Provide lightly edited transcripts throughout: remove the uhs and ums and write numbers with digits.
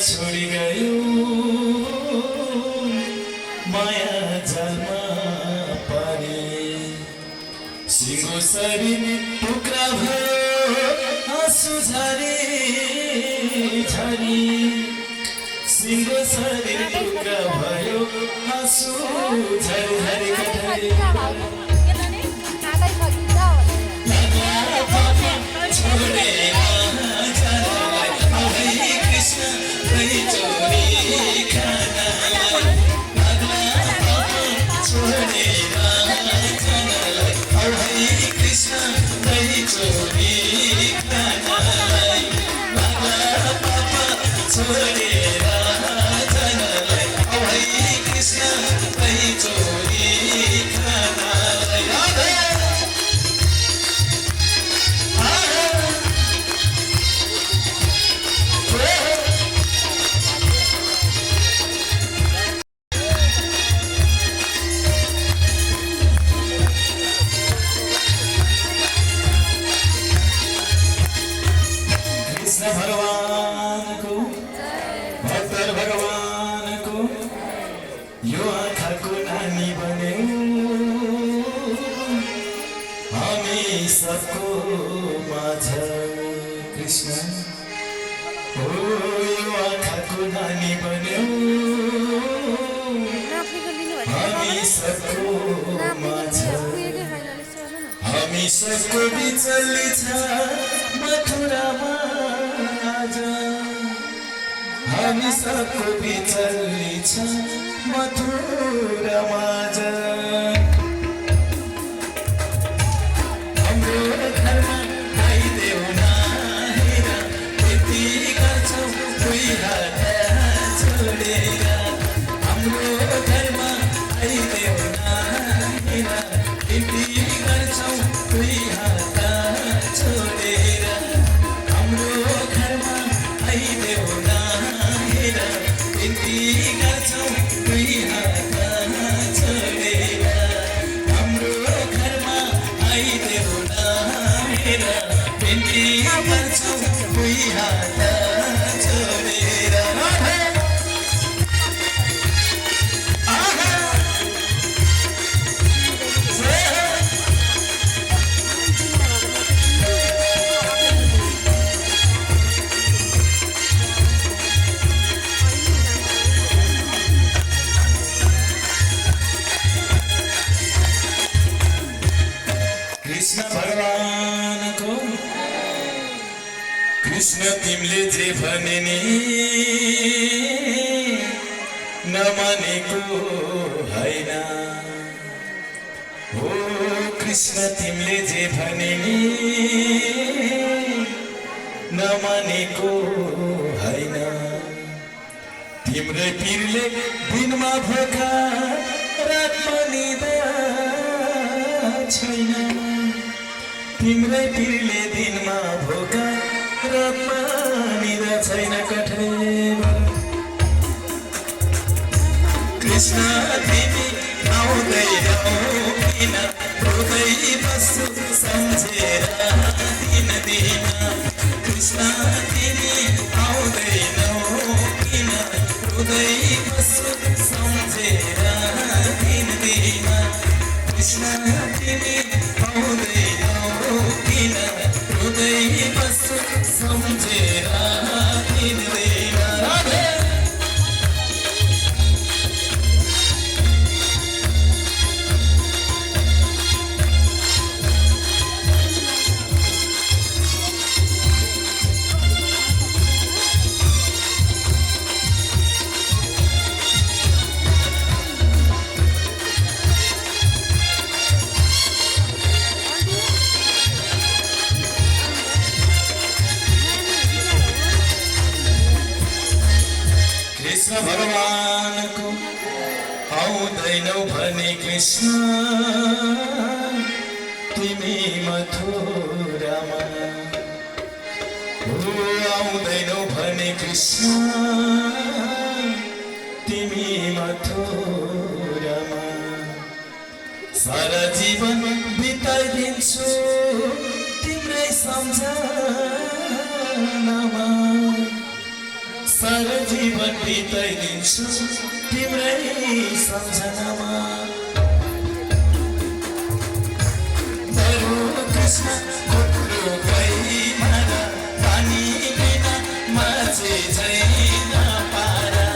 छोडी गयो माया जालमा पारे सिंगो शरीर टुक्रा भयो आँसु झरी झरी सिंगो शरीर टुक्रा भयो आँसु झरी झरी कठरी छोडेर जानलाई औ है कृष्ण दही चोरी खानलाई छोडेर जानलाई औ है कृष्ण दही चोरी खानलाई पापा छोडेर जानलाई औ है कृष्ण दही चोरी खानलाई कृष्ण भगवानको भक्तर भगवानको यो आँखाको नानी बन्यो हामी सबको माझ कृष्ण हो यो आँखाको नानी बन्यो हामी सबको माझ हामी सबको बिचल्ली छ मथुरामा आज हामी सबको बिचल्ली छ मथुरामा आज हाम्रो घरमा आइदेऊ न हेर यति गर्छौ दुई हात छोडेर हाम्रो घरमा आइदेऊ न हेर यति गर्छौ दुई हात छोडेर हाम्रो घरमा आइदेऊ न हेर यति गर्छौ दुई हात छोडेर हाम्रो घरमा आइदेऊ न हेर यति गर्छौ दुई हात छोडेर कृष्ण भगवानको कृष्ण तिमीले जे भने नि नमानेको हैन हो कृष्ण तिमीले जे भने नि नमानेको हैन तिम्रै पीरले दिनमा भोका रातमा निदा छैन तिम्रै पीरले दिनमा भोका रातमा निदा छैन कठैमा कृष्ण तिमी आउँदैनौ किन रोदै बस्छु सम्झेर दिन दिन कृष्ण तिमी आउँदैनौ किन रोदै बस्छु सम्झेर दिन दिन कृष्ण तिमी आउँदैनौ किन रोदै बस्छु सम्झेर दिन दिन कृष्ण भगवानको आउँदैनौ भने कृष्ण तिमी मथुरामा हो आउँदैनौ भने कृष्ण तिमी मथुरामा सारा जीवन बिताइदिन्छु तिम्रै सम्झनामा सारा जीवन बिताइदिन्छु तिम्रै सम्झनामा बरु कृष्ण खुट्रो गइमा र पानी बिना माझे छैन पारा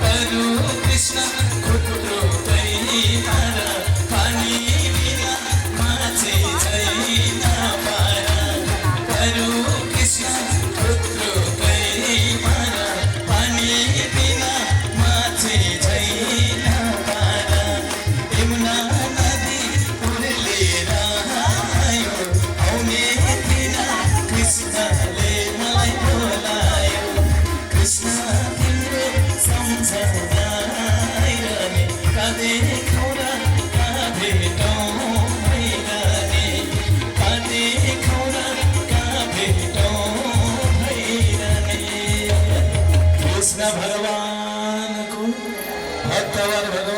बरु कृष्ण खुट्रो गइमा र पानी बिना माझे छैन पारा बरु कृष्ण खुट्रो गइमा र पानी बिना माझे छैन पारा यमुना नदी उर्लेर आयो आउने दिन कृष्णले मलाई बोलायो कृष्ण तिम्रो सम्झना आइरहने काँधे खौरा कहाँ भेटौँ भइरहने काँधे खौरा कहाँ भेटौँ भइरहने कृष्ण भगवानको भक्तवर भगवान